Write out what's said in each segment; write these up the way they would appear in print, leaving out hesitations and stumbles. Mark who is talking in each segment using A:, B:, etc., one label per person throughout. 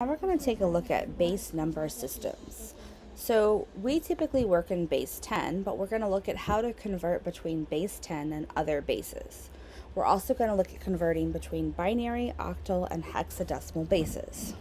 A: Now we're going to take a look at base number systems. So we typically work in base 10, but we're going to look at how to convert between base 10 and other bases. We're also going to look at converting between binary, octal, and hexadecimal bases.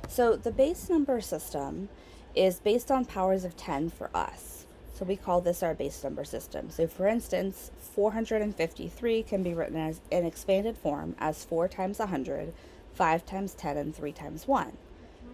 A: So the base number system is based on powers of 10 for us. So we call this our base number system. So for instance, 453 can be written as in expanded form as 4 times 100, 5 times 10, and 3 times 1.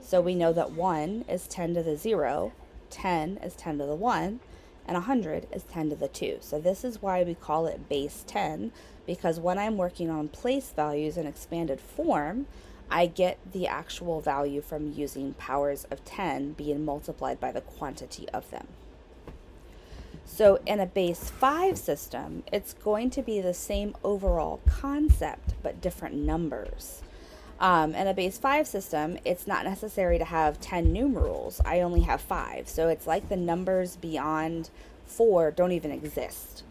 A: So we know that 1 is 10 to the 0, 10 is 10 to the 1, and 100 is 10 to the 2. So this is why we call it base 10, because when I'm working on place values in expanded form, I get the actual value from using powers of 10 being multiplied by the quantity of them. So in a base 5 system, it's going to be the same overall concept, but different numbers. In a base 5 system, it's not necessary to have 10 numerals. I only have 5. So it's like the numbers beyond 4 don't even exist.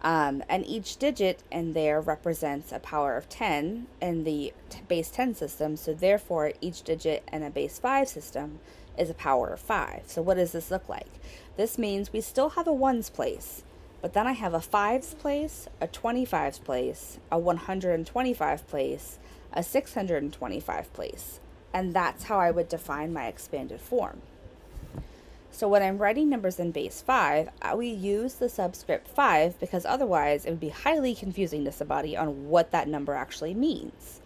A: And each digit in there represents a power of 10 in the base 10 system. So therefore, each digit in a base 5 system is a power of 5. So what does this look like? This means we still have a ones place, but then I have a 5's place, a 25's place, a 125 place, a 625 place, and that's how I would define my expanded form. So when I'm writing numbers in base 5, we use the subscript 5 because otherwise it would be highly confusing to somebody on what that number actually means.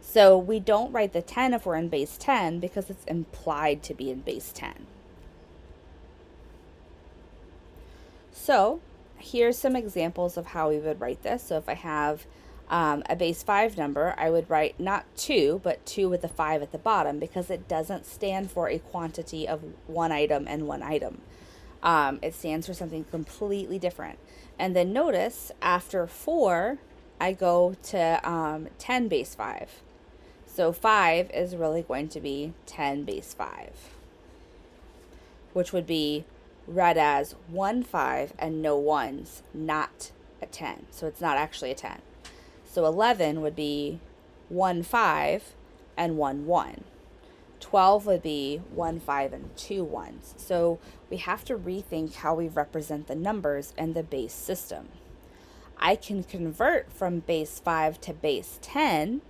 A: So we don't write the 10 if we're in base 10 because it's implied to be in base 10. So here's some examples of how we would write this. So if I have a base 5 number, I would write not 2, but 2 with the 5 at the bottom because it doesn't stand for a quantity of one item and one item. It stands for something completely different. And then notice after 4, I go to 10 base 5. So 5 is really going to be 10 base 5, which would be read as 1 5 and no 1s, not a 10. So it's not actually a 10. So 11 would be 1 5 and 1 1. 12 would be 1 5 and 2 1s. So we have to rethink how we represent the numbers in the base system. I can convert from base 5 to base 10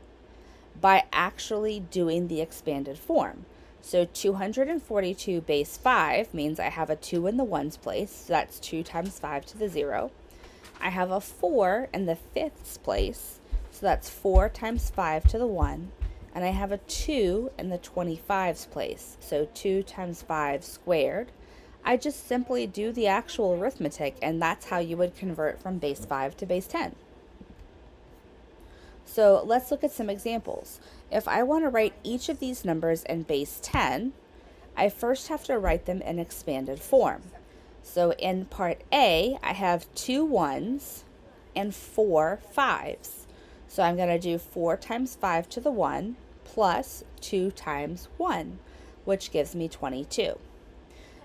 A: by actually doing the expanded form. So 242 base 5 means I have a 2 in the ones place, so that's 2 times 5 to the 0. I have a 4 in the fifths place, so that's 4 times 5 to the 1. And I have a 2 in the 25's place, so 2 times 5 squared. I just simply do the actual arithmetic, and that's how you would convert from base 5 to base 10. So let's look at some examples. If I want to write each of these numbers in base 10, I first have to write them in expanded form. So in part A, I have 2 1s and 4 5s. So I'm going to do 4 times 5 to the 1 plus 2 times 1, which gives me 22.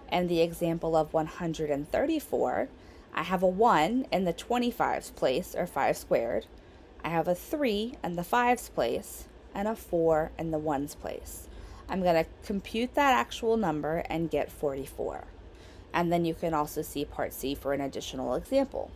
A: And the example of 134, I have a 1 in the 25's place, or 5 squared. I have a 3 in the 5's place and a 4 in the 1's place. I'm going to compute that actual number and get 44. And then you can also see part C for an additional example.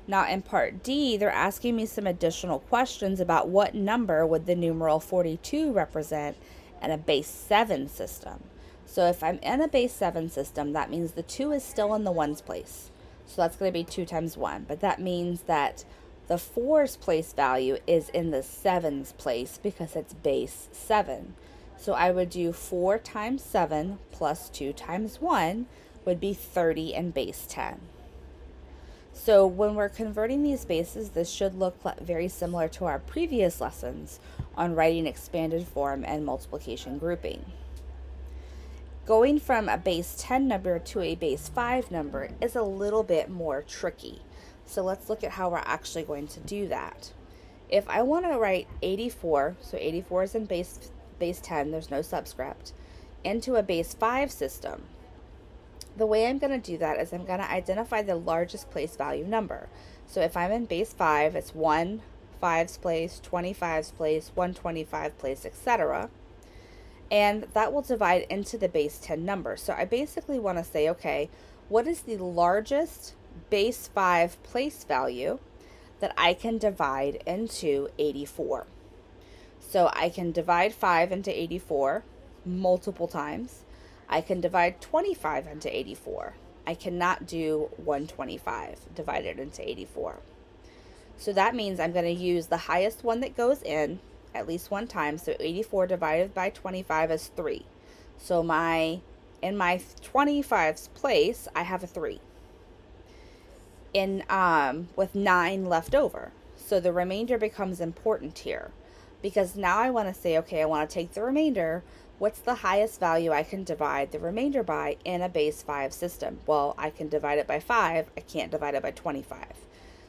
A: Now in part D, they're asking me some additional questions about what number would the numeral 42 represent in a base 7 system. So if I'm in a base 7 system, that means the 2 is still in the 1's place. So that's going to be 2 times 1. But that means that the 4's place value is in the 7's place because it's base 7. So I would do 4 times 7 plus 2 times 1 would be 30 in base 10. So when we're converting these bases, this should look very similar to our previous lessons on writing expanded form and multiplication grouping. Going from a base 10 number to a base 5 number is a little bit more tricky. So let's look at how we're actually going to do that. If I want to write 84, so 84 is in base 10, there's no subscript, into a base 5 system, the way I'm going to do that is I'm going to identify the largest place value number. So if I'm in base 5, it's 1 5's place, 25's place, 125 place, etc. and that will divide into the base 10 number. So I basically want to say, okay, what is the largest base 5 place value that I can divide into 84? So I can divide 5 into 84 multiple times. I can divide 25 into 84. I cannot do 125 divided into 84. So that means I'm going to use the highest one that goes in at least one time. So 84 divided by 25 is 3. So in my 25's place, I have a 3. With 9 left over. So the remainder becomes important here, because now I want to say, okay, I want to take the remainder. What's the highest value I can divide the remainder by in a base 5 system? Well, I can divide it by 5. I can't divide it by 25.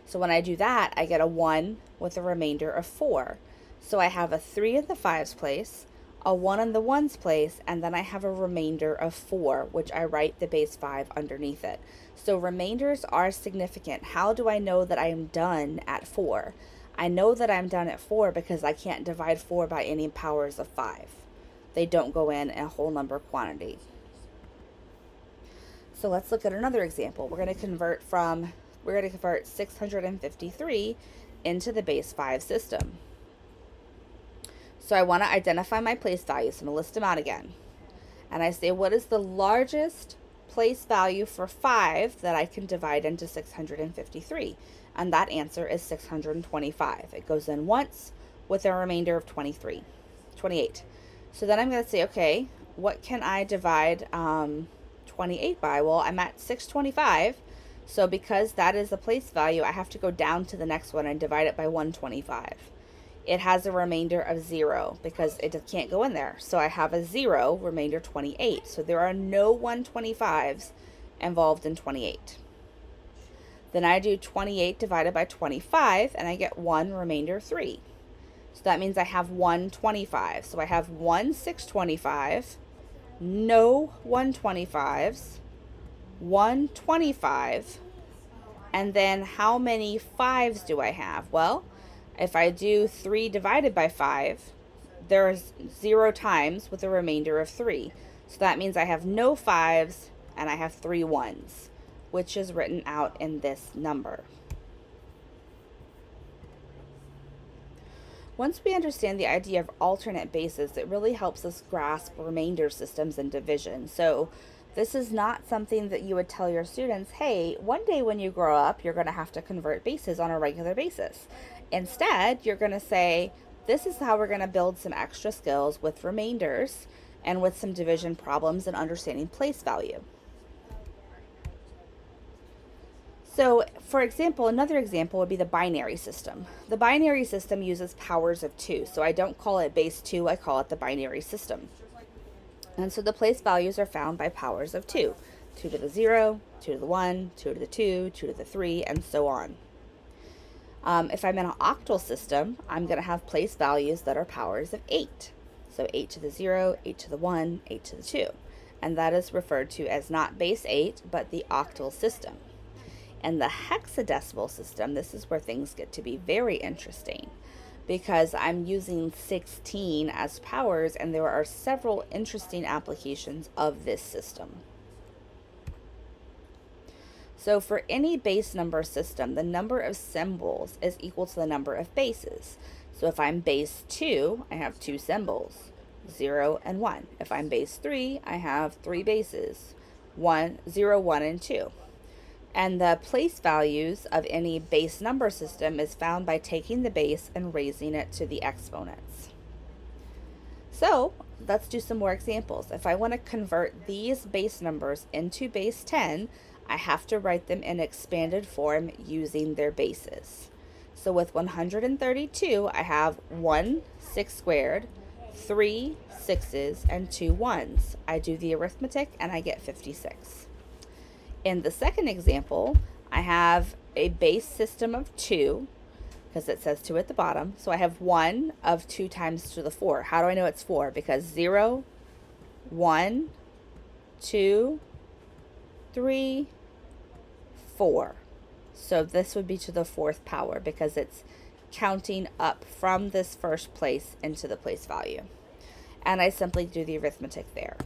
A: So when I do that, I get a 1 with a remainder of 4. So I have a 3 in the 5's place, a 1 in the 1's place, and then I have a remainder of 4, which I write the base 5 underneath it. So remainders are significant. How do I know that I am done at 4? I know that I'm done at 4 because I can't divide 4 by any powers of 5. They don't go in a whole number quantity. So let's look at another example. We're going to convert 653 into the base 5 system. So I want to identify my place values. So I'm going to list them out again. And I say, what is the largest place value for 5 that I can divide into 653? And that answer is 625. It goes in once with a remainder of 28. So then I'm going to say, okay, what can I divide 28 by? Well, I'm at 625. So because that is the place value, I have to go down to the next one and divide it by 125. It has a remainder of 0 because it can't go in there. So I have a 0, remainder 28. So there are no 125s involved in 28. Then I do 28 divided by 25, and I get 1, remainder 3. So that means I have 125. So I have 1 625, no 125s, 125, and then how many 5s do I have? Well, if I do 3 divided by 5, there's 0 times with a remainder of 3. So that means I have no 5s and I have 3 1s, which is written out in this number. Once we understand the idea of alternate bases, it really helps us grasp remainder systems and division. So this is not something that you would tell your students, hey, one day when you grow up, you're going to have to convert bases on a regular basis. Instead, you're going to say, this is how we're going to build some extra skills with remainders and with some division problems and understanding place value. So, for example, another example would be the binary system. The binary system uses powers of 2. So I don't call it base 2, I call it the binary system. And so the place values are found by powers of 2. 2 to the 0, 2 to the 1, 2 to the 2, 2 to the 3, and so on. If I'm in an octal system, I'm going to have place values that are powers of 8. So 8 to the 0, 8 to the 1, 8 to the 2. And that is referred to as not base 8, but the octal system. And the hexadecimal system, this is where things get to be very interesting, because I'm using 16 as powers, and there are several interesting applications of this system. So for any base number system, the number of symbols is equal to the number of bases. So if I'm base 2, I have 2 symbols, 0 and 1. If I'm base 3, I have 3 bases, 0, 1, and 2. And the place values of any base number system is found by taking the base and raising it to the exponents. So let's do some more examples. If I want to convert these base numbers into base 10, I have to write them in expanded form using their bases. So with 132, I have 1 6 squared, 3 6s, and 2 1s. I do the arithmetic and I get 56. In the second example, I have a base system of 2, because it says 2 at the bottom. So I have 1 of 2 times to the 4. How do I know it's 4? Because 0, 1, 2, 3, 4. So this would be to the 4th power because it's counting up from this first place into the place value. and I simply do the arithmetic there.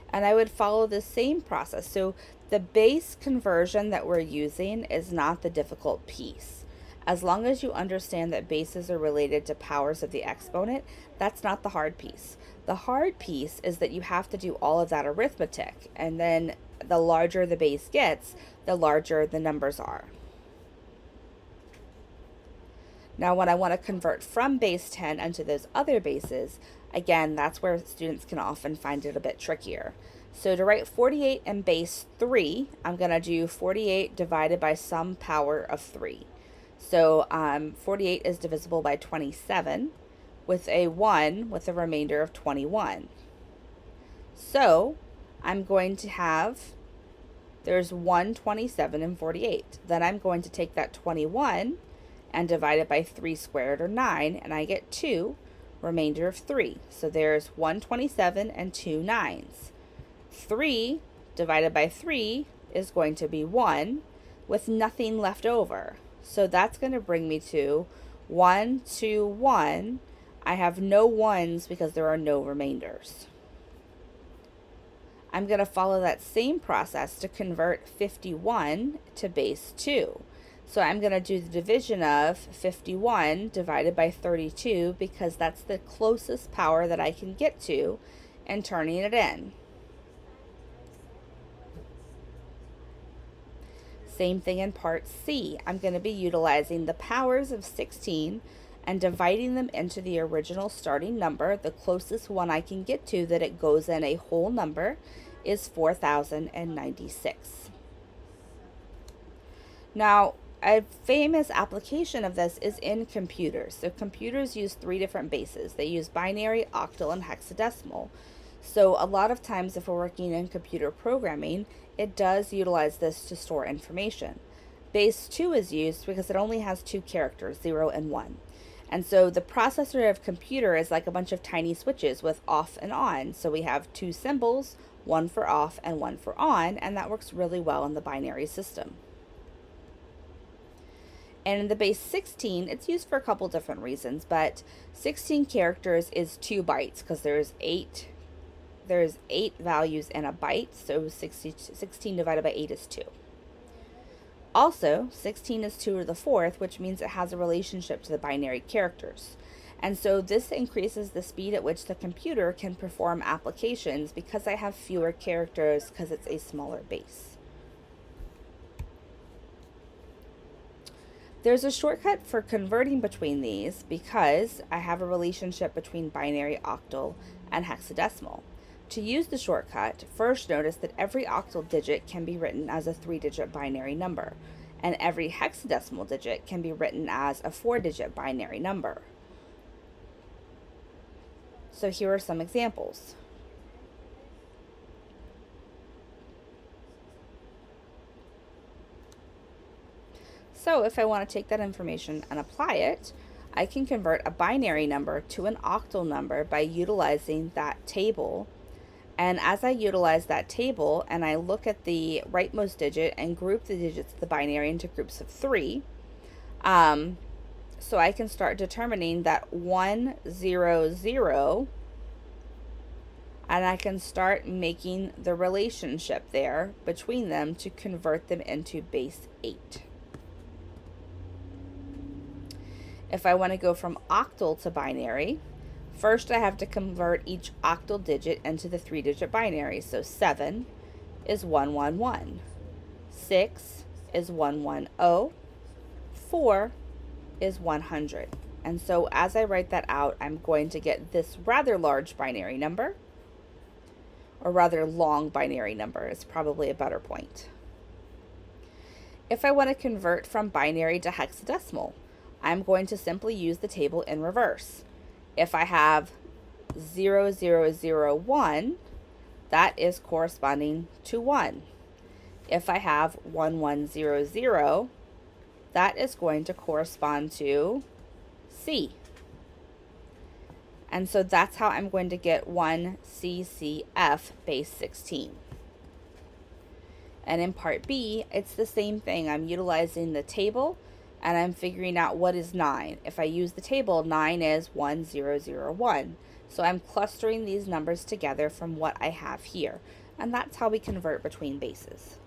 A: And I would follow the same process. So the base conversion that we're using is not the difficult piece. As long as you understand that bases are related to powers of the exponent, that's not the hard piece. The hard piece is that you have to do all of that arithmetic, and then the larger the base gets, the larger the numbers are. Now, when I want to convert from base 10 into those other bases, again, that's where students can often find it a bit trickier. So to write 48 in base 3, I'm going to do 48 divided by some power of 3. So 48 is divisible by 27 with a 1 with a remainder of 21. So I'm going to have, there's 127 and 48. Then I'm going to take that 21 and divide it by 3 squared, or 9, and I get 2, remainder of 3. So there's 127 and 2 9s. 3 divided by 3 is going to be 1 with nothing left over. So that's going to bring me to 1, 2, 1. I have no 1s because there are no remainders. I'm going to follow that same process to convert 51 to base 2. So I'm going to do the division of 51 divided by 32 because that's the closest power that I can get to, and turning it in. Same thing in part C. I'm going to be utilizing the powers of 16 and dividing them into the original starting number. The closest one I can get to that it goes in a whole number is 4096. Now, a famous application of this is in computers. So computers use 3 different bases. They use binary, octal, and hexadecimal. So a lot of times if we're working in computer programming, it does utilize this to store information. Base 2 is used because it only has 2 characters, 0 and 1. And so the processor of computer is like a bunch of tiny switches with off and on. So we have 2 symbols, one for off and one for on, and that works really well in the binary system. And in the base 16, it's used for a couple different reasons, but 16 characters is 2 bytes because there's 8 values in a byte, so 16 divided by 8 is 2. Also, 16 is 2 to the 4th, which means it has a relationship to the binary characters. And so this increases the speed at which the computer can perform applications because I have fewer characters because it's a smaller base. There's a shortcut for converting between these because I have a relationship between binary, octal, and hexadecimal. To use the shortcut, first notice that every octal digit can be written as a 3-digit binary number, and every hexadecimal digit can be written as a 4-digit binary number. So here are some examples. So if I want to take that information and apply it, I can convert a binary number to an octal number by utilizing that table. And as I utilize that table and I look at the rightmost digit and group the digits of the binary into groups of 3, so I can start determining that 1, 0, 0, and I can start making the relationship there between them to convert them into base 8. If I want to go from octal to binary, first I have to convert each octal digit into the 3-digit binary. So 7 is 111, 6 is 110, 4 is 100. And so as I write that out, I'm going to get this rather large binary number, or rather long binary number is probably a better point. If I want to convert from binary to hexadecimal, I'm going to simply use the table in reverse. If I have 0001, that is corresponding to 1. If I have 1100, that is going to correspond to C. And so that's how I'm going to get 1CCF base 16. And in part B, it's the same thing. I'm utilizing the table and I'm figuring out what is 9. If I use the table, 9 is 1001. So I'm clustering these numbers together from what I have here. And that's how we convert between bases.